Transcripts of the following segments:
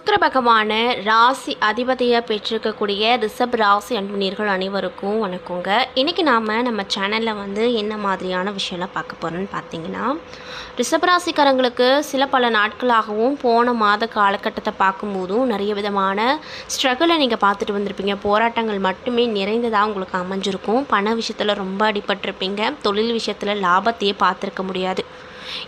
சுக்கிர பகவான ராசி அதிபதியாக பெற்றிருக்கக்கூடிய ரிஷப் ராசி அன்புநீர்கள் அனைவருக்கும் வணக்கங்க. இன்றைக்கி நம்ம சேனலில் என்ன மாதிரியான விஷயம்லாம் பார்க்க போகிறோன்னு பார்த்தீங்கன்னா, ரிஷப் ராசிக்காரங்களுக்கு சில பல நாட்களாகவும் போன மாத காலகட்டத்தை பார்க்கும்போதும் நிறைய விதமான ஸ்ட்ரகிளை நீங்கள் பார்த்துட்டு வந்திருப்பீங்க. போராட்டங்கள் மட்டுமே நிறைந்ததாக உங்களுக்கு அமைஞ்சிருக்கும். பண விஷயத்தில் ரொம்ப அடிபட்டிருப்பீங்க. தொழில் விஷயத்தில் லாபத்தையே பார்த்துருக்க முடியாது.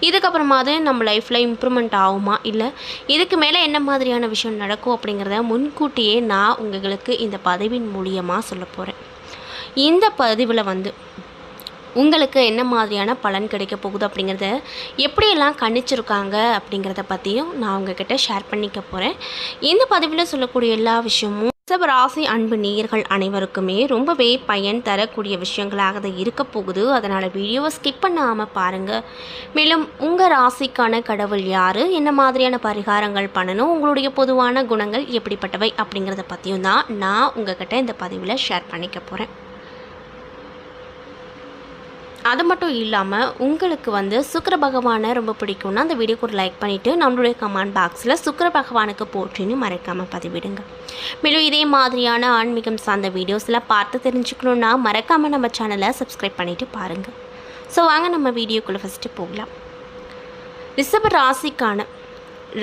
இதுக்கப்புறமாவது நம்ம லைஃப்பில் இம்ப்ரூவ்மெண்ட் ஆகுமா, இல்லை இதுக்கு மேலே என்ன மாதிரியான விஷயம் நடக்கும் அப்படிங்கிறத முன்கூட்டியே நான் உங்களுக்கு இந்த பதிவின் மூலியமாக சொல்ல போகிறேன். இந்த பதிவில் உங்களுக்கு என்ன மாதிரியான பலன் கிடைக்க போகுது அப்படிங்கிறத எப்படியெல்லாம் கணிச்சிருக்காங்க அப்படிங்கிறத பற்றியும் நான் உங்ககிட்ட ஷேர் பண்ணிக்க போகிறேன். இந்த பதிவில் சொல்லக்கூடிய எல்லா விஷயமும் ரிஷப ராசி அன்பு நேயர்கள் அனைவருக்குமே ரொம்பவே பயன் தரக்கூடிய விஷயங்களாக தான் இருக்க போகுது. அதனால் வீடியோவை ஸ்கிப் பண்ணாமல் பாருங்கள். மேலும் உங்கள் ராசிக்கான கடவுள் யார், என்ன மாதிரியான பரிகாரங்கள் பண்ணணும், உங்களுடைய பொதுவான குணங்கள் எப்படிப்பட்டவை அப்படிங்கிறத பற்றியும் தான் நான் உங்ககிட்ட இந்த பதிவில் ஷேர் பண்ணிக்க போகிறேன். அது மட்டும் இல்லாமல் உங்களுக்கு சுக்கிர பகவானை ரொம்ப பிடிக்கும்னா அந்த வீடியோக்கு ஒரு லைக் பண்ணிவிட்டு நம்மளுடைய கமெண்ட் பாக்ஸில் சுக்கிர பகவானுக்கு போற்றின்னு மறக்காமல் பதிவிடுங்க. மேலும் இதே மாதிரியான ஆன்மீகம் சார்ந்த வீடியோஸில் பார்த்து தெரிஞ்சுக்கணுன்னா மறக்காமல் நம்ம சேனலை சப்ஸ்கிரைப் பண்ணிவிட்டு பாருங்கள். ஸோ வாங்க நம்ம வீடியோக்குள்ளே ஃபஸ்ட்டு போகலாம். ரிஷப ராசிக்கான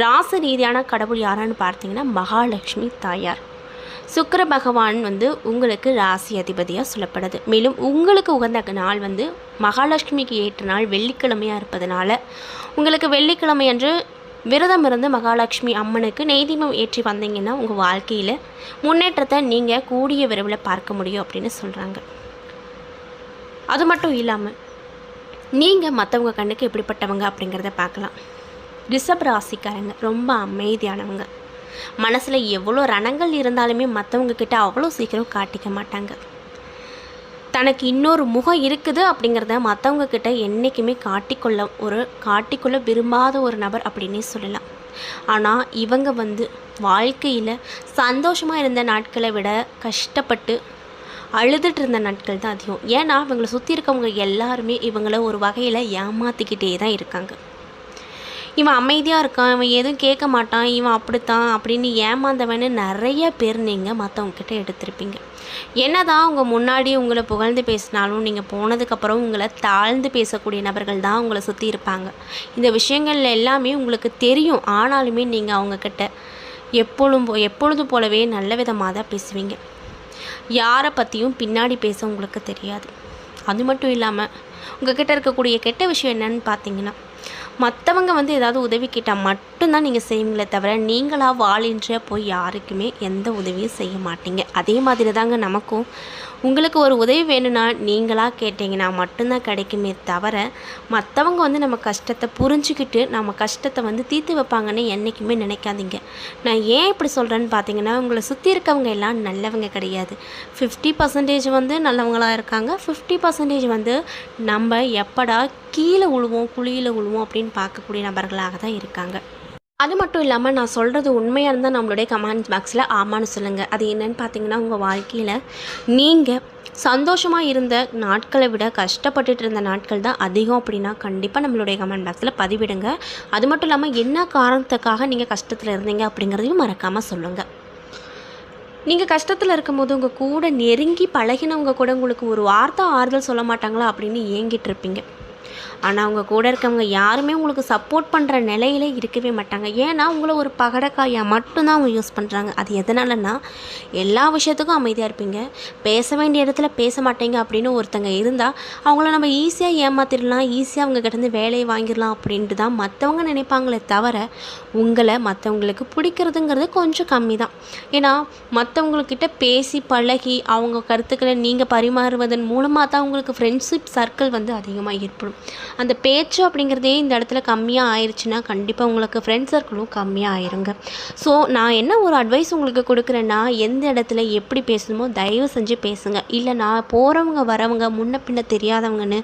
ராசி ரீதியான கடவுள் யாரான்னு பார்த்தீங்கன்னா மகாலட்சுமி தாயார். சுக்கிர பகவான் உங்களுக்கு ராசி அதிபதியாக சொல்லப்படுது. மேலும் உங்களுக்கு உகந்த நாள் மகாலட்சுமிக்கு ஏற்ற நாள் வெள்ளிக்கிழமையாக இருப்பதனால உங்களுக்கு வெள்ளிக்கிழமை அன்று விரதம் இருந்து மகாலட்சுமி அம்மனுக்கு நெய்தீபம் ஏற்றி வந்தீங்கன்னா உங்கள் வாழ்க்கையில் முன்னேற்றத்தை நீங்கள் கூடிய விரைவில் பார்க்க முடியும் அப்படின்னு சொல்கிறாங்க. அது மட்டும் இல்லாமல் நீங்கள் மற்றவங்க கண்ணுக்கு எப்படிப்பட்டவங்க அப்படிங்கிறத பார்க்கலாம். ரிஷப ராசிக்காரங்க ரொம்ப அமைதியானவங்க. மனசில் எவ்வளோ ரணங்கள் இருந்தாலுமே மற்றவங்க கிட்ட அவ்வளோ சீக்கிரம் காட்டிக்க மாட்டாங்க. தனக்கு இன்னொரு முகம் இருக்குது அப்படிங்கிறத மற்றவங்க கிட்ட என்றைக்குமே காட்டிக்கொள்ள விரும்பாத ஒரு நபர் அப்படின்னே சொல்லலாம். ஆனால் இவங்க வாழ்க்கையில் சந்தோஷமாக இருந்த நாட்களை விட கஷ்டப்பட்டு அழுதுட்டு இருந்த நாட்கள் தான் அதிகம். ஏன்னா இவங்களை சுற்றி இருக்கவங்க எல்லாருமே இவங்கள ஒரு வகையில் ஏமாற்றிக்கிட்டே தான் இருக்காங்க. இவன் அமைதியாக இருக்கான், இவன் எதுவும் கேட்க மாட்டான், இவன் அப்படித்தான் அப்படின்னு ஏமாந்தவன்னு நிறைய பேர் நீங்கள் மற்றவங்கக்கிட்ட எடுத்திருப்பீங்க. என்னதான் அவங்க முன்னாடி உங்களை புகழ்ந்து பேசினாலும் நீங்கள் போனதுக்கப்புறம் உங்களை தாழ்ந்து பேசக்கூடிய நபர்கள் தான் உங்களை சுற்றி இருப்பாங்க. இந்த விஷயங்கள் எல்லாமே உங்களுக்கு தெரியும். ஆனாலுமே நீங்கள் அவங்கக்கிட்ட எப்பொழுதும் போலவே நல்ல விதமாக தான் பேசுவீங்க. யாரை பற்றியும் பின்னாடி பேச உங்களுக்கு தெரியாது. அது மட்டும் இல்லாமல் உங்கள்கிட்ட இருக்கக்கூடிய கெட்ட விஷயம் என்னன்னு பார்த்தீங்கன்னா, மற்றவங்க ஏதாவது உதவி கேட்டால் மட்டும்தான் நீங்கள் செய்வீங்களே தவிர நீங்களாக வாழின்ற போய் யாருக்குமே எந்த உதவியும் செய்ய மாட்டீங்க. அதே மாதிரி தாங்க நமக்கும் உங்களுக்கு ஒரு உதவி வேணும்னா நீங்களாக கேட்டிங்கன்னா மட்டும்தான் கிடைக்குமே தவிர மற்றவங்க நம்ம கஷ்டத்தை புரிஞ்சுக்கிட்டு நம்ம கஷ்டத்தை தீர்த்து வைப்பாங்கன்னு என்றைக்குமே நினைக்காதீங்க. நான் ஏன் இப்படி சொல்கிறேன்னு பார்த்தீங்கன்னா, உங்களை சுற்றி இருக்கவங்க எல்லாம் நல்லவங்க கிடையாது. 50% நல்லவங்களாக இருக்காங்க. 50% நம்ம எப்படா கீழே விழுவோம் குழியில் விழுவோம் அப்படின்னு பார்க்கக்கூடிய நபர்களாக தான் இருக்காங்க. அது மட்டும் இல்லாமல் நான் சொல்கிறது உண்மையாக இருந்தால் நம்மளுடைய கமெண்ட் பாக்ஸில் ஆமான்னு சொல்லுங்கள். அது என்னென்னு பார்த்தீங்கன்னா, உங்கள் வாழ்க்கையில் நீங்கள் சந்தோஷமாக இருந்த நாட்களை விட கஷ்டப்பட்டுட்டு இருந்த நாட்கள் தான் அதிகம் அப்படின்னா கண்டிப்பாக நம்மளுடைய கமெண்ட் பாக்ஸில் பதிவிடுங்க. அது மட்டும் இல்லாமல் என்ன காரணத்துக்காக நீங்கள் கஷ்டத்தில் இருந்தீங்க அப்படிங்கிறதையும் மறக்காமல் சொல்லுங்கள். நீங்கள் கஷ்டத்தில் இருக்கும்போது உங்கள் கூட நெருங்கி பழகினவங்க கூட உங்களுக்கு ஒரு வார்த்தை ஆறுதல் சொல்ல மாட்டாங்களா அப்படின்னு ஏங்கிட்டு இருப்பீங்க. ஆனால் அவங்க கூட இருக்கவங்க யாருமே உங்களுக்கு சப்போர்ட் பண்ணுற நிலையிலே இருக்கவே மாட்டாங்க. ஏன்னா உங்களை ஒரு பகடக்காயாக மட்டும்தான் அவங்க யூஸ் பண்ணுறாங்க. அது எதனாலன்னா, எல்லா விஷயத்துக்கும் அமைதியாக இருப்பீங்க, பேச வேண்டிய இடத்துல பேச மாட்டீங்க அப்படின்னு ஒருத்தங்க இருந்தால் அவங்கள நம்ம ஈஸியாக ஏமாற்றிடலாம், ஈஸியாக அவங்க கிட்டேருந்து வேலையை வாங்கிடலாம் அப்படின்ட்டு தான் மற்றவங்க நினைப்பாங்களே தவிர உங்களை மற்றவங்களுக்கு பிடிக்கிறதுங்கிறது கொஞ்சம் கம்மி தான். ஏன்னா மற்றவங்கக்கிட்ட பேசி பழகி அவங்க கருத்துக்களை நீங்கள் பரிமாறுவதன் மூலமாக தான் உங்களுக்கு ஃப்ரெண்ட்ஷிப் சர்க்கிள் அதிகமாக ஏற்படும். அந்த பேச்சு அப்படிங்கிறதே இந்த இடத்துல கம்மியாக ஆயிடுச்சுன்னா கண்டிப்பாக உங்களுக்கு ஃப்ரெண்ட் சர்க்கிளும் கம்மியாக ஆயிருங்க. ஸோ நான் என்ன ஒரு அட்வைஸ் உங்களுக்கு கொடுக்குறேன்னா, எந்த இடத்துல எப்படி பேசணுமோ தயவு செஞ்சு பேசுங்க. இல்லை நான் போகிறவங்க வரவங்க முன்ன பின்ன தெரியாதவங்கன்னு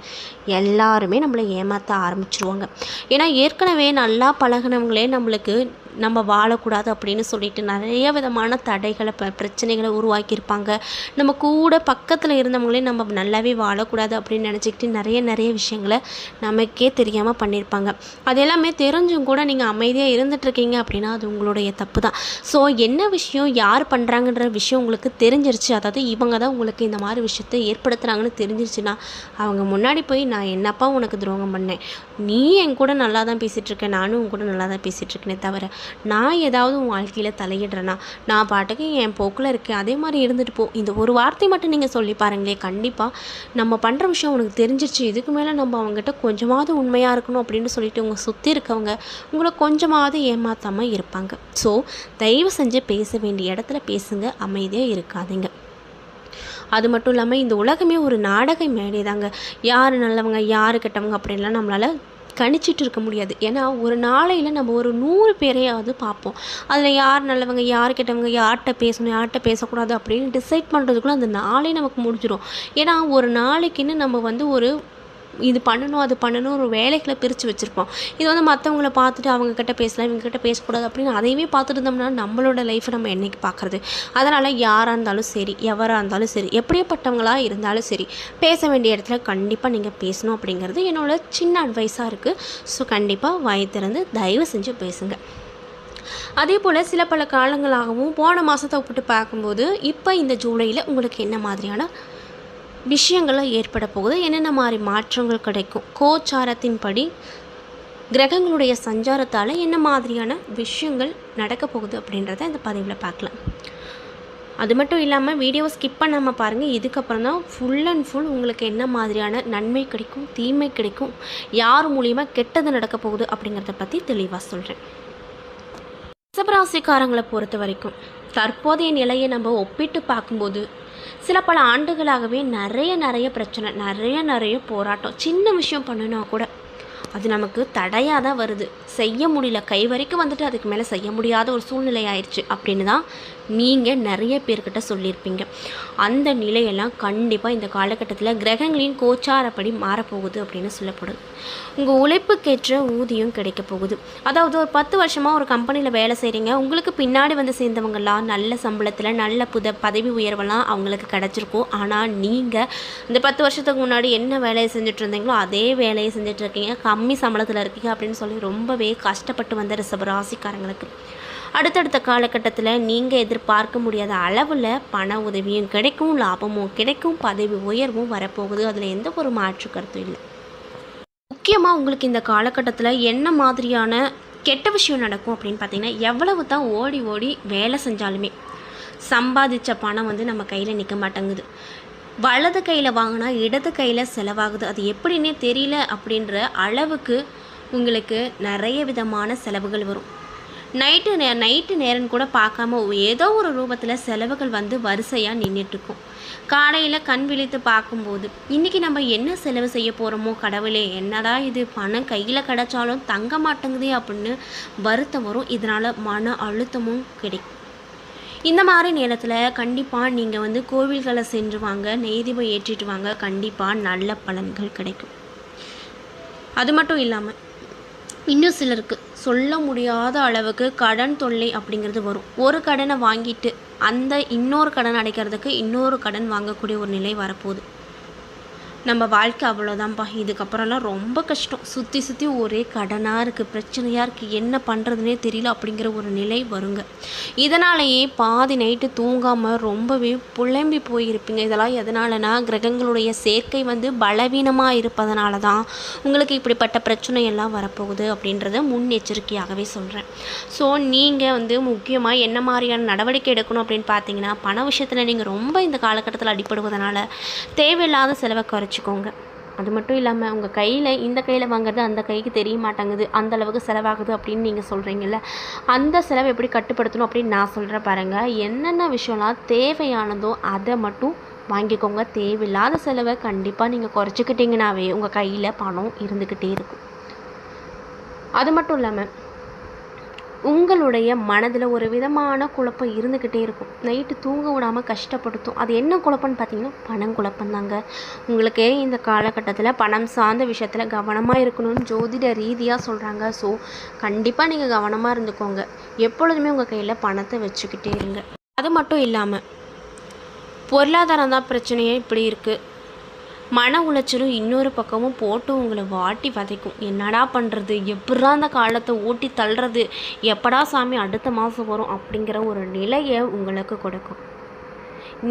எல்லாருமே நம்மளை ஏமாற்ற ஆரம்பிச்சிருவாங்க. ஏன்னா ஏற்கனவே நல்லா பழகினவங்களே நம்மளுக்கு நம்ம வாழக்கூடாது அப்படின்னு சொல்லிட்டு நிறைய விதமான தடைகளை பிரச்சனைகளை உருவாக்கியிருப்பாங்க. நம்ம கூட பக்கத்தில் இருந்தவங்களே நம்ம நல்லாவே வாழக்கூடாது அப்படின்னு நினச்சிக்கிட்டு நிறைய விஷயங்களை நமக்கே தெரியாமல் பண்ணியிருப்பாங்க. அது எல்லாமே தெரிஞ்சும் கூட நீங்கள் அமைதியாக இருந்துகிட்ருக்கீங்க அப்படின்னா அது உங்களுடைய தப்பு தான். ஸோ என்ன விஷயம் யார் பண்ணுறாங்கன்ற விஷயம் உங்களுக்கு தெரிஞ்சிருச்சு, அதாவது இவங்க தான் உங்களுக்கு இந்த மாதிரி விஷயத்தை ஏற்படுத்துகிறாங்கன்னு தெரிஞ்சிருச்சுன்னா அவங்க முன்னாடி போய் நான் என்னப்பா உனக்கு துரோகம் பண்ணேன், நீ என் கூட நல்லா தான் பேசிகிட்ருக்கேன், நானும் உன் கூட நல்லா தான் பேசிகிட்ருக்கேனே தவிர நான் ஏதாவது உன் வாழ்க்கையில் தலையிடுறேன்னா நான் பாட்டுக்கு என் போக்கில் இருக்கேன், அதே மாதிரி இருந்துட்டு போ. இந்த ஒரு வார்த்தை மட்டும் நீங்கள் சொல்லி பாருங்களே, கண்டிப்பாக நம்ம பண்ணுற விஷயம் உனக்கு தெரிஞ்சிருச்சு, இதுக்கு மேலே நம்ம அவங்ககிட்ட கொஞ்சமாவது உண்மையாக இருக்கணும் அப்படின்னு சொல்லிட்டு உங்கள் சுற்றி இருக்கவங்க உங்களை கொஞ்சமாவது ஏமாற்றாமல் இருப்பாங்க. ஸோ தயவு செஞ்சு பேச வேண்டிய இடத்துல பேசுங்க, அமைதியாக இருக்காதீங்க. அது மட்டும் இல்லாமல் இந்த உலகமே ஒரு நாடக மேடை தாங்க. யார் நல்லவங்க யார் கெட்டவங்க அப்படின்லாம் நம்மளால் கணிச்சிட்டு இருக்க முடியாது. ஏன்னா ஒரு நாளையில் நம்ம ஒரு 100 பேரையாவது பார்ப்போம். அதில் யார் நல்லவங்க யார் கெட்டவங்க, யார்கிட்ட பேசணும் யார்கிட்ட பேசக்கூடாது அப்படின்னு டிசைட் பண்ணுறதுக்குள்ளே அந்த நாளே நமக்கு முடிஞ்சிடும். ஏன்னா ஒரு நாளைக்குன்னு நம்ம வந்து ஒரு இது பண்ணணும் அது பண்ணணும் ஒரு வேலைகளை பிரித்து வச்சுருப்போம். இது வந்து மற்றவங்கள பார்த்துட்டு அவங்கக்கிட்ட பேசலாம் இவங்ககிட்ட பேசக்கூடாது அப்படின்னு அதையவே பார்த்துட்டு இருந்தோம்னா நம்மளோட லைஃப்பை நம்ம என்றைக்கு பார்க்குறது. அதனால் யாராக இருந்தாலும் சரி எவராக இருந்தாலும் சரி எப்படிப்பட்டவங்களாக இருந்தாலும் சரி பேச வேண்டிய இடத்துல கண்டிப்பாக நீங்கள் பேசணும் அப்படிங்கிறது என்னோட சின்ன அட்வைஸாக இருக்குது. ஸோ கண்டிப்பாக வாய் திறந்து தயவு செஞ்சு பேசுங்க. அதே போல் சில பல காலங்களாகவும் போன மாதத்தை ஒப்பிட்டு பார்க்கும்போது இப்போ இந்த ஜூலையில் உங்களுக்கு என்ன மாதிரியான விஷயங்கள்லாம் ஏற்பட போகுது, என்னென்ன மாதிரி மாற்றங்கள் கிடைக்கும், கோச்சாரத்தின்படி கிரகங்களுடைய சஞ்சாரத்தால் என்ன மாதிரியான விஷயங்கள் நடக்க போகுது அப்படின்றத இந்த பதிவில் பார்க்கலாம். அது மட்டும் இல்லாமல் வீடியோவை ஸ்கிப் பண்ணாமல் பாருங்கள். இதுக்கப்புறம் தான் ஃபுல் அண்ட் ஃபுல் உங்களுக்கு என்ன மாதிரியான நன்மை கிடைக்கும் தீமை கிடைக்கும், யார் மூலியமாக கெட்டது நடக்க போகுது அப்படிங்கிறத பற்றி தெளிவாக சொல்கிறேன். ரிஷபராசிக்காரங்களை பொறுத்த வரைக்கும் தற்போதைய நிலையை நம்ம ஒப்பிட்டு பார்க்கும்போது சில பல ஆண்டுகளாகவே நிறைய பிரச்சனை நிறைய போராட்டம், சின்ன விஷயம் பண்ணுனா கூட அது நமக்கு தடையாக தான் வருது, செய்ய முடியல, கை வரைக்கும் வந்துட்டு அதுக்கு மேலே செய்ய முடியாத ஒரு சூழ்நிலை ஆயிடுச்சு அப்படின்னு தான் நீங்கள் நிறைய பேர்கிட்ட சொல்லியிருப்பீங்க. அந்த நிலையெல்லாம் கண்டிப்பாக இந்த காலகட்டத்தில் கிரகங்களின் கோச்சாரப்படி மாறப்போகுது அப்படின்னு சொல்லப்படுது. உங்கள் உழைப்புக்கேற்ற ஊதியம் கிடைக்க போகுது. அதாவது ஒரு 10 வருஷமாக ஒரு கம்பெனியில் வேலை செய்கிறீங்க, உங்களுக்கு பின்னாடி வந்து சேர்ந்தவங்களாம் நல்ல சம்பளத்தில் நல்ல பதவி உயர்வெல்லாம் அவங்களுக்கு கிடச்சிருக்கும். ஆனால் நீங்கள் இந்த 10 வருஷத்துக்கு முன்னாடி என்ன வேலையை செஞ்சுட்டு இருந்தீங்களோ அதே வேலையை செஞ்சிட்ருக்கீங்க, கம்மி சம்பளத்தில் இருக்கீங்க அப்படின்னு சொல்லி ரொம்பவே கஷ்டப்பட்டு வந்த ரிஷபராசிக்காரங்களுக்கு அடுத்தடுத்த காலகட்டத்தில் நீங்கள் எதிர்பார்க்க முடியாத அளவில் பண உதவியும் கிடைக்கும், லாபமும் கிடைக்கும், பதவி உயர்வும் வரப்போகுது. அதில் எந்த ஒரு மாற்று கருத்தும் இல்லை. முக்கியமாக உங்களுக்கு இந்த காலகட்டத்தில் என்ன மாதிரியான கெட்ட விஷயம் நடக்கும் அப்படின்னு பார்த்தீங்கன்னா, எவ்வளவு தான் ஓடி வேலை செஞ்சாலுமே சம்பாதிச்ச பணம் வந்து நம்ம கையில் நிற்க மாட்டேங்குது. வலது கையில் வாங்கினா இடது கையில் செலவாகுது, அது எப்படின்னே தெரியல அப்படின்ற அளவுக்கு உங்களுக்கு நிறைய விதமான செலவுகள் வரும். நைட்டு நேரம் கூட பார்க்காம ஏதோ ஒரு ரூபத்தில் செலவுகள் வந்து வரிசையாக நின்றுட்டுருக்கும். காலையில் கண் விழித்து பார்க்கும்போது இன்றைக்கி நம்ம என்ன செலவு செய்ய போகிறோமோ, கடவுளே என்னடா இது பணம் கையில் கிடச்சாலும் தங்க மாட்டேங்குதே அப்படின்னு வருத்தம் வரும். இதனால் மன அழுத்தமும் கிடைக்கும். இந்த மாதிரி நேரத்தில் கண்டிப்பாக நீங்கள் வந்து கோவில்களை சென்று வாங்க, நெய்தீபம் ஏற்றிட்டு வாங்க, கண்டிப்பாக நல்ல பலன்கள் கிடைக்கும். அது மட்டும் இல்லாமல் இன்னும் சிலருக்கு சொல்ல முடியாத அளவுக்கு கடன் தொல்லை அப்படிங்கிறது வரும். ஒரு கடனை வாங்கிட்டு அந்த இன்னொரு கடன் அடைக்கிறதுக்கு இன்னொரு கடன் வாங்கக்கூடிய ஒரு நிலை வரப்போகுது. நம்ம வாழ்க்கை அவ்வளோதான்ப்பா, இதுக்கப்புறம்லாம் ரொம்ப கஷ்டம், சுற்றி ஒரே கடனாக இருக்குது, பிரச்சனையாக இருக்குது, என்ன பண்ணுறதுனே தெரியல அப்படிங்கிற ஒரு நிலை வருங்க. இதனாலேயே பாதி நைட்டு தூங்காமல் ரொம்பவே புலம்பி போயிருப்பீங்க. இதெல்லாம் எதனாலனா கிரகங்களுடைய சேர்க்கை வந்து பலவீனமாக இருப்பதனால தான் உங்களுக்கு இப்படிப்பட்ட பிரச்சனையெல்லாம் வரப்போகுது அப்படின்றத முன்னெச்சரிக்கையாகவே சொல்கிறேன். ஸோ நீங்கள் வந்து முக்கியமாக என்ன மாதிரியான நடவடிக்கை எடுக்கணும் அப்படின்னு பார்த்தீங்கன்னா, பண விஷயத்தில் நீங்கள் ரொம்ப இந்த காலகட்டத்தில் அடிப்படுவதனால தேவையில்லாத செலவை குறைச்சிக்கோங்க. அது மட்டும் இல்லாமல் உங்கள் கையில் இந்த கையில் வாங்குறது அந்த கைக்கு தெரிய மாட்டேங்குது, அந்த அளவுக்கு செலவாகுது அப்படின்னு நீங்கள் சொல்கிறீங்கல்ல, அந்த செலவை எப்படி கட்டுப்படுத்தணும் அப்படின்னு நான் சொல்கிறேன் பாருங்கள். என்னென்ன விஷயம்லாம் தேவையானதோ அதை மட்டும் வாங்கிக்கோங்க. தேவையில்லாத செலவை கண்டிப்பாக நீங்கள் குறைச்சிக்கிட்டிங்கனாவே உங்கள் கையில் பணம் இருந்துக்கிட்டே இருக்கும். அது மட்டும் இல்லாமல் உங்களுடைய மனதில் ஒரு விதமான குழப்பம் இருந்துக்கிட்டே இருக்கும். நைட்டு தூங்க விடாமல் கஷ்டப்படுத்தும். அது என்ன குழப்பம்னு பார்த்தீங்கன்னா பணம் தாங்க. உங்களுக்கு இந்த காலகட்டத்தில் பணம் சார்ந்த விஷயத்தில் கவனமாக இருக்கணும்னு ஜோதிட ரீதியாக சொல்கிறாங்க. ஸோ கண்டிப்பாக நீங்கள் கவனமாக இருந்துக்கோங்க. எப்பொழுதுமே உங்கள் கையில் பணத்தை வச்சுக்கிட்டே இருங்க. அது மட்டும் இல்லாமல் பொருளாதாரம் தான் பிரச்சனையே இப்படி இருக்குது. மன உளைச்சலும் இன்னொரு பக்கமும் போட்டு உங்களை வாட்டி வதைக்கும். என்னடா பண்ணுறது, எப்படா அந்த காலத்தை ஓட்டி தள்ளுறது, எப்படா சாமி அடுத்த மாதம் வரும் அப்படிங்கிற ஒரு நிலையை உங்களுக்கு கொடுக்கும்.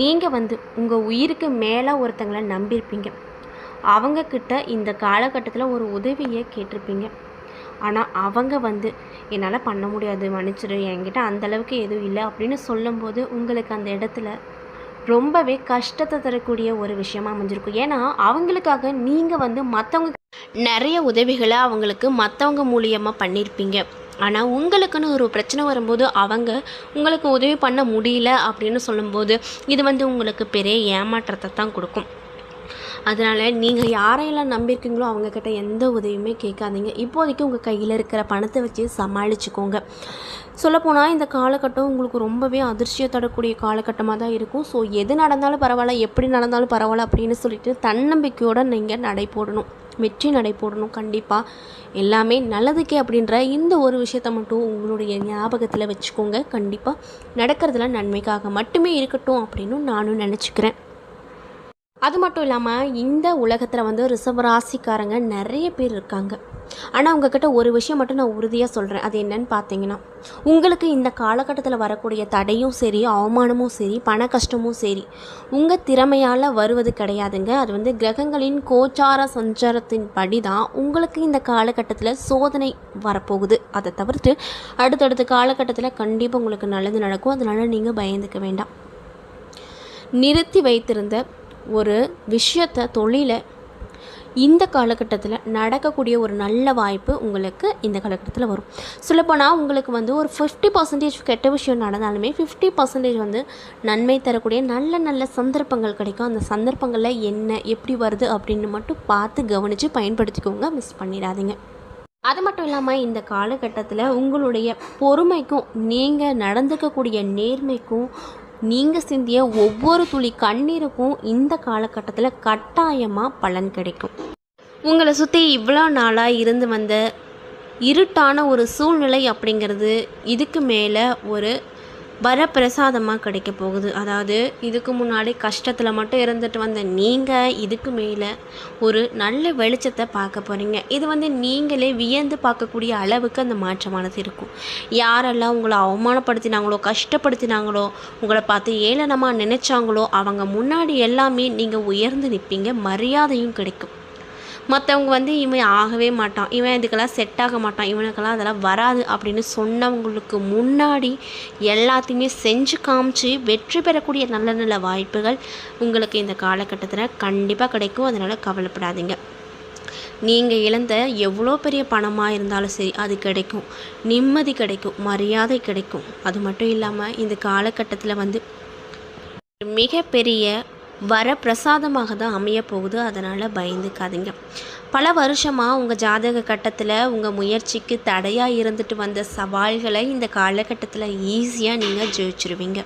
நீங்கள் உங்கள் உயிருக்கு மேலே ஒருத்தங்களை நம்பியிருப்பீங்க. அவங்கக்கிட்ட இந்த காலகட்டத்தில் ஒரு உதவியை கேட்டிருப்பீங்க. ஆனால் அவங்க என்னால் பண்ண முடியாது, மன்னிச்சிடு, என்கிட்ட அந்தளவுக்கு எதுவும் இல்லை அப்படின்னு சொல்லும்போது உங்களுக்கு அந்த இடத்துல ரொம்பவே கஷ்டத்தை தரக்கூடிய ஒரு விஷயமா அமைஞ்சிருக்கும். ஏன்னா அவங்களுக்காக நீங்கள் மற்றவங்க நிறைய உதவிகளை அவங்களுக்கு மற்றவங்க மூலியமாக பண்ணியிருப்பீங்க. ஆனால் உங்களுக்குன்னு ஒரு பிரச்சனை வரும்போது அவங்க உங்களுக்கு உதவி பண்ண முடியல அப்படின்னு சொல்லும்போது இது உங்களுக்கு பெரிய ஏமாற்றத்தை தான் கொடுக்கும். அதனால் நீங்கள் யாரையெல்லாம் நம்பியிருக்கீங்களோ அவங்கக்கிட்ட எந்த உதவியுமே கேட்காதீங்க. இப்போதைக்கு உங்கள் கையில் இருக்கிற பணத்தை வச்சு சமாளிச்சுக்கோங்க. சொல்லப்போனால் இந்த காலகட்டம் உங்களுக்கு ரொம்பவே அதிர்ச்சியை தரக்கூடிய காலகட்டமாக தான் இருக்கும். ஸோ எது நடந்தாலும் பரவாயில்ல, எப்படி நடந்தாலும் பரவாயில்ல அப்படின்னு சொல்லிட்டு தன்னம்பிக்கையோடு நீங்கள் நடை போடணும், வெற்றி நடை போடணும். கண்டிப்பாக எல்லாமே நல்லதுக்கே அப்படின்ற இந்த ஒரு விஷயத்தை மட்டும் உங்களுடைய ஞாபகத்தில் வச்சுக்கோங்க. கண்டிப்பாக நடக்கிறதுல நன்மைக்காக மட்டுமே இருக்கட்டும் அப்படின்னு நானும் நினச்சிக்கிறேன். அது மட்டும் இல்லாமல் இந்த உலகத்தில் ரிஷப ராசிக்காரங்க நிறைய பேர் இருக்காங்க. ஆனால் உங்ககிட்ட ஒரு விஷயம் மட்டும் நான் உறுதியாக சொல்கிறேன். அது என்னன்னு பார்த்தீங்கன்னா, உங்களுக்கு இந்த காலகட்டத்தில் வரக்கூடிய தடையும் சரி, அவமானமும் சரி, பண கஷ்டமும் சரி உங்கள் திறமையால் வருவது கிடையாதுங்க. அது கிரகங்களின் கோச்சார சஞ்சாரத்தின் படி தான் உங்களுக்கு இந்த காலகட்டத்தில் சோதனை வரப்போகுது. அதை தவிர்த்து அடுத்தடுத்த காலகட்டத்தில் கண்டிப்பாக உங்களுக்கு நல்லது நடக்கும். அதனால் நீங்கள் பயந்துக்க வேண்டாம். நிறுத்தி வைத்திருந்த ஒரு விஷயத்தை, தொழிலை இந்த காலகட்டத்தில் நடக்கக்கூடிய ஒரு நல்ல வாய்ப்பு உங்களுக்கு இந்த காலகட்டத்தில் வரும். சொல்லப்போனால் உங்களுக்கு ஒரு 50% கெட்ட விஷயம் நடந்தாலுமே 50% நன்மை தரக்கூடிய நல்ல நல்ல சந்தர்ப்பங்கள் கிடைக்கும். அந்த சந்தர்ப்பங்களில் என்ன எப்படி வருது அப்படின்னு மட்டும் பார்த்து கவனித்து பயன்படுத்திக்கோங்க, மிஸ் பண்ணிடாதீங்க. அது மட்டும் இல்லாமல் இந்த காலகட்டத்தில் உங்களுடைய பொறுமைக்கும் நீங்கள் நடந்துக்கக்கூடிய நேர்மைக்கும் நீங்கள் சிந்திய ஒவ்வொரு துளி கண்ணீருக்கும் இந்த காலகட்டத்தில் கட்டாயமாக பலன் கிடைக்கும். உங்களை சுற்றி இவ்வளோ நாளாக இருந்து வந்த இருட்டான ஒரு சூழ்நிலை அப்படிங்கிறது இதுக்கு மேலே ஒரு வரப்பிரசாதமாக கிடைக்க போகுது. அதாவது இதுக்கு முன்னாடி கஷ்டத்தில் மட்டும் இருந்துட்டு வந்த நீங்கள் இதுக்கு மேலே ஒரு நல்ல வெளிச்சத்தை பார்க்க போகிறீங்க. இது நீங்களே வியந்து பார்க்கக்கூடிய அளவுக்கு அந்த மாற்றமானது இருக்கும். யாரெல்லாம் உங்களை அவமானப்படுத்தினாங்களோ, கஷ்டப்படுத்தினாங்களோ, உங்களை பார்த்து ஏளனமாக நினைச்சாங்களோ அவங்க முன்னாடி எல்லாமே நீங்கள் உயர்ந்து நிற்பீங்க. மரியாதையும் கிடைக்கும். மற்றவங்க இவன் ஆகவே மாட்டான், இவன் இதுக்கெல்லாம் செட் ஆக மாட்டான், இவனுக்கெல்லாம் அதெல்லாம் வராது அப்படின்னு சொன்னவங்களுக்கு முன்னாடி எல்லாத்தையுமே செஞ்சு காமிச்சு வெற்றி பெறக்கூடிய நல்ல நல்ல வாய்ப்புகள் உங்களுக்கு இந்த காலகட்டத்தில் கண்டிப்பாக கிடைக்கும். அதனால் கவலைப்படாதீங்க. நீங்கள் இழந்த எவ்வளோ பெரிய பணமாக இருந்தாலும் சரி அது கிடைக்கும், நிம்மதி கிடைக்கும், மரியாதை கிடைக்கும். அது மட்டும் இல்லாமல் இந்த காலகட்டத்தில் மிகப்பெரிய வரப்பிரசாதமாக தான் அமைய போகுது. அதனால் பயந்துக்காதீங்க. பல வருஷமாக உங்கள் ஜாதக கட்டத்தில் உங்கள் முயற்சிக்கு தடையாக இருந்துட்டு வந்த சவால்களை இந்த காலகட்டத்தில் ஈஸியாக நீங்கள் ஜெயிச்சிருவீங்க.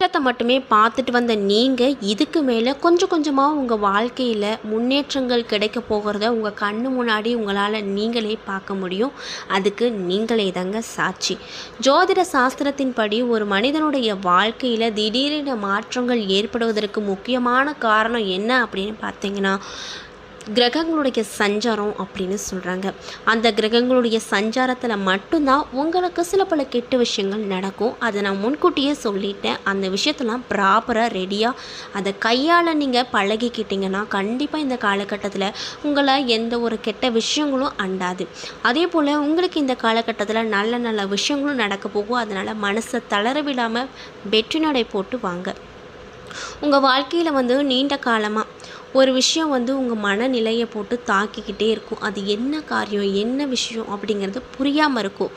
கஷ்டத்தை மட்டுமே பார்த்துட்டு வந்த நீங்கள் இதுக்கு மேலே கொஞ்சம் கொஞ்சமாக உங்கள் வாழ்க்கையில் முன்னேற்றங்கள் கிடைக்க போகிறத உங்கள் கண்ணு முன்னாடி உங்களால் நீங்களே பார்க்க முடியும். அதுக்கு நீங்களே தாங்க சாட்சி. ஜோதிட சாஸ்திரத்தின்படி ஒரு மனிதனுடைய வாழ்க்கையில் திடீரென மாற்றங்கள் ஏற்படுவதற்கு முக்கியமான காரணம் என்ன அப்படின்னு பார்த்தீங்கன்னா கிரகங்களுடைய சஞ்சாரம் அப்படின்னு சொல்கிறாங்க. அந்த கிரகங்களுடைய சஞ்சாரத்தில் மட்டும்தான் உங்களுக்கு சில பல கெட்ட விஷயங்கள் நடக்கும். அதை நான் முன்கூட்டியே சொல்லிட்டேன். அந்த விஷயத்தெல்லாம் ப்ராப்பராக ரெடியாக அதை கையால் நீங்கள் பழகிக்கிட்டிங்கன்னா கண்டிப்பாக இந்த காலகட்டத்தில் உங்களை எந்த ஒரு கெட்ட விஷயங்களும் அண்டாது. அதே போல் உங்களுக்கு இந்த காலகட்டத்தில் நல்ல நல்ல விஷயங்களும் நடக்க போகும். அதனால் மனசை தளர விடாமல் வெற்றி நடை போட்டு வாங்க. உங்கள் வாழ்க்கையில் நீண்ட காலமாக ஒரு விஷயம் உங்கள் மனநிலையை போட்டு தாக்கிக்கிட்டே இருக்கும். அது என்ன காரியம், என்ன விஷயம் அப்படிங்கிறது புரியாமல் இருக்கும்.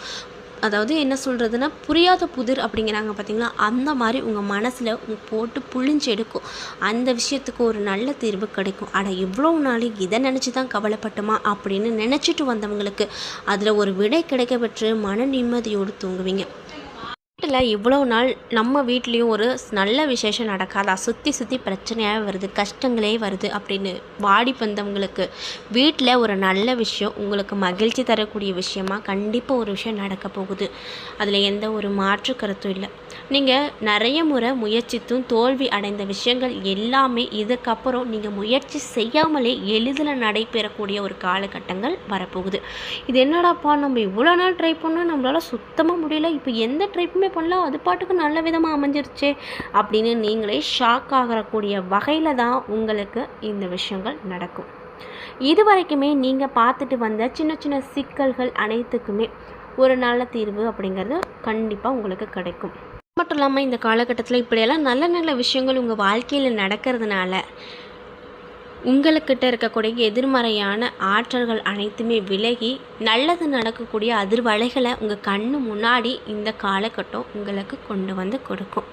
அதாவது என்ன சொல்கிறதுனா புரியாத புதிர் அப்படிங்கிறாங்க பார்த்தீங்களா, அந்த மாதிரி உங்கள் மனசில் போட்டு புழிஞ்சு எடுக்கும். அந்த விஷயத்துக்கு ஒரு நல்ல தீர்வு கிடைக்கும். அட இவ்வளோ நாள் இதை நினச்சி தான் கவலைப்பட்டுமா அப்படின்னு நினச்சிட்டு வந்தவங்களுக்கு அதில் ஒரு விடை கிடைக்க பெற்று மன நிம்மதியோடு தூங்குவீங்க. வீட்டில் இவ்வளோ நாள் நம்ம வீட்லேயும் ஒரு நல்ல விசேஷம் நடக்காதா, சுற்றி சுற்றி பிரச்சனையாக வருது, கஷ்டங்களே வருது அப்படின்னு வாடி வந்தவங்களுக்கு வீட்டில் ஒரு நல்ல விஷயம், உங்களுக்கு மகிழ்ச்சி தரக்கூடிய விஷயமா கண்டிப்பாக ஒரு விஷயம் நடக்க போகுது. அதில் எந்த ஒரு மாற்று கருத்தும் இல்லை. நீங்கள் நிறைய முறை முயற்சித்தும் தோல்வி அடைந்த விஷயங்கள் எல்லாமே இதுக்கப்புறம் நீங்கள் முயற்சி செய்யாமலே எளிதில் நடைபெறக்கூடிய ஒரு காலகட்டங்கள் வரப்போகுது. இது என்னடாப்பா, நம்ம இவ்வளோ நாள் ட்ரை பண்ணால் நம்மளால் சுத்தமாக முடியல, இப்போ எந்த ட்ரைப்புமே பண்ணலாம், அது பாட்டுக்கு நல்ல விதமாக அமைஞ்சிருச்சே அப்படின்னு நீங்களே ஷாக் ஆகக்கூடிய வகையில் தான் உங்களுக்கு இந்த விஷயங்கள் நடக்கும். இது வரைக்குமே நீங்கள் பார்த்துட்டு வந்த சின்ன சின்ன சிக்கல்கள் அனைத்துக்குமே ஒரு நல்ல தீர்வு அப்படிங்கிறது கண்டிப்பாக உங்களுக்கு கிடைக்கும். மட்டும் இல்லாமல் இந்த காலகட்டத்தில் இப்படியெல்லாம் நல்ல நல்ல விஷயங்கள் உங்கள் வாழ்க்கையில் நடக்கிறதுனால உங்களுக்கிட்ட இருக்கக்கூடிய எதிர்மறையான ஆற்றல்கள் அனைத்துமே விலகி நல்லது நடக்கக்கூடிய அதிர்வலைகளை உங்கள் கண்ணு முன்னாடி இந்த காலகட்டம் உங்களுக்கு கொண்டு வந்து கொடுக்கும்.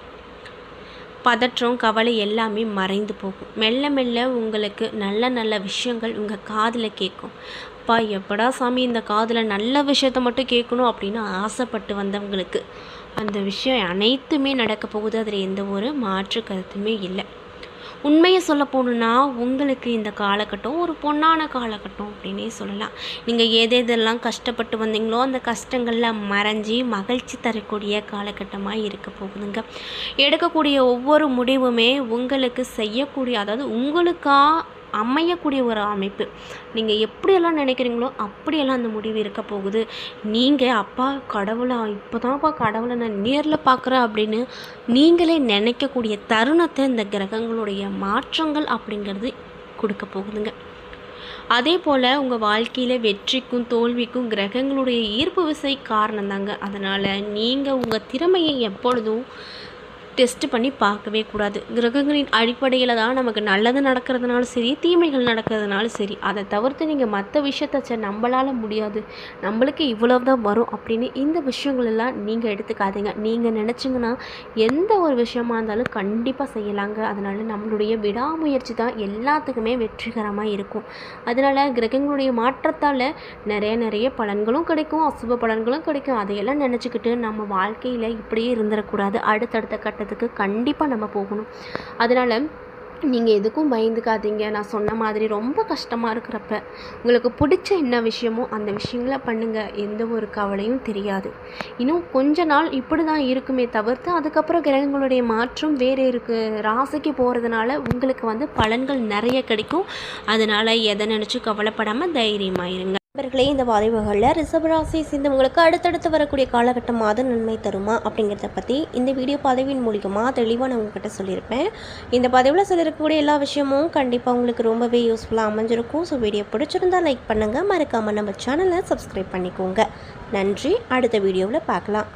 பதற்றம், கவலை எல்லாமே மறைந்து போகும். மெல்ல மெல்ல உங்களுக்கு நல்ல நல்ல விஷயங்கள் உங்கள் காதில் கேட்கும். அப்பா எப்படா சாமி இந்த காதில் நல்ல விஷயத்த மட்டும் கேட்கணும் அப்படின்னு ஆசைப்பட்டு வந்தவங்களுக்கு அந்த விஷயம் அனைத்துமே நடக்க போகுது. அதில் எந்த ஒரு மாற்று கருத்துமே இல்லை. உண்மையை சொல்ல போகணுன்னா உங்களுக்கு இந்த காலகட்டம் ஒரு பொன்னான காலகட்டம் அப்படின்னே சொல்லலாம். நீங்கள் எதெல்லாம் கஷ்டப்பட்டு வந்தீங்களோ அந்த கஷ்டங்களில் மறைஞ்சி மகிழ்ச்சி தரக்கூடிய காலகட்டமாக இருக்க போகுதுங்க. எடுக்கக்கூடிய ஒவ்வொரு முடிவுமே உங்களுக்கு செய்யக்கூடிய, அதாவது உங்களுக்கா அமையக்கூடிய ஒரு அமைப்பு. நீங்கள் எப்படியெல்லாம் நினைக்கிறீங்களோ அப்படியெல்லாம் அந்த முடிவு இருக்க போகுது. நீங்கள் அப்பா கடவுளா, இப்போ தான்ப்பா கடவுளை நான் நேரில் பார்க்குறேன் அப்படின்னு நீங்களே நினைக்கக்கூடிய தருணத்தை இந்த கிரகங்களுடைய மாற்றங்கள் அப்படிங்கிறது கொடுக்க போகுதுங்க. அதே போல் உங்கள் வாழ்க்கையில் வெற்றிக்கும் தோல்விக்கும் கிரகங்களுடைய ஈர்ப்பு விசை காரணம் தாங்க. அதனால் நீங்கள் உங்கள் திறமையை எப்பொழுதும் டெஸ்ட் பண்ணி பார்க்கவே கூடாது. கிரகங்களின் அடிப்படையில் தான் நமக்கு நல்லது நடக்கிறதுனாலும் சரி, தீமைகள் நடக்கிறதுனாலும் சரி, அதை தவிர்த்து நீங்கள் மற்ற விஷயத்த நம்மளால் முடியாது, நம்மளுக்கு இவ்வளவு தான் வரும் அப்படின்னு இந்த விஷயங்கள் எல்லாம் நீங்கள் எடுத்துக்காதீங்க. நீங்கள் நினச்சிங்கன்னா எந்த ஒரு விஷயமா இருந்தாலும் கண்டிப்பாக செய்யலாங்க. அதனால் நம்மளுடைய விடாமுயற்சி தான் எல்லாத்துக்குமே வெற்றிகரமாக இருக்கும். அதனால் கிரகங்களுடைய மாற்றத்தால் நிறைய பலன்களும் கிடைக்கும், அசுப பலன்களும் கிடைக்கும். அதையெல்லாம் நினச்சிக்கிட்டு நம்ம வாழ்க்கையில் இப்படியே இருந்துடக்கூடாது. அடுத்தடுத்த கட்டத்துக்கு கண்டிப்பாக நம்ம போகணும். அதனால் நீங்கள் எதுக்கும் பயந்துக்காதீங்க. நான் சொன்ன மாதிரி ரொம்ப கஷ்டமாக இருக்கிறப்ப உங்களுக்கு பிடிச்ச என்ன விஷயமோ அந்த விஷயங்களை பண்ணுங்கள். எந்த ஒரு கவலையும் தெரியாது. இன்னும் கொஞ்ச நாள் இப்படி தான் இருக்குமே தவிர்த்து அதுக்கப்புறம் கிரகங்களுடைய மாற்றம் வேறு இருக்குது. ராசிக்கு போகிறதுனால உங்களுக்கு பலன்கள் நிறைய கிடைக்கும். அதனால் எதை நினச்சி கவலைப்படாமல் தைரியமாக இருங்க. நண்பர்களே, இந்த பதிவுகளில் ரிஷபராசியை சேர்ந்தவங்களுக்கு அடுத்தடுத்து வரக்கூடிய காலகட்டமாக நன்மை தருமா அப்படிங்கிறத பற்றி இந்த வீடியோ பதிவின் மூலியமாக தெளிவாக நான் உங்கள்கிட்ட சொல்லியிருப்பேன். இந்த பதிவில் சொல்லியிருக்கக்கூடிய எல்லா விஷயமும் கண்டிப்பாக உங்களுக்கு ரொம்பவே யூஸ்ஃபுல்லாக அமைஞ்சிருக்கும். ஸோ வீடியோ பிடிச்சிருந்தால் லைக் பண்ணுங்கள், மறக்காமல் நம்ம சேனலை சப்ஸ்கிரைப் பண்ணிக்கோங்க. நன்றி. அடுத்த வீடியோவில் பார்க்கலாம்.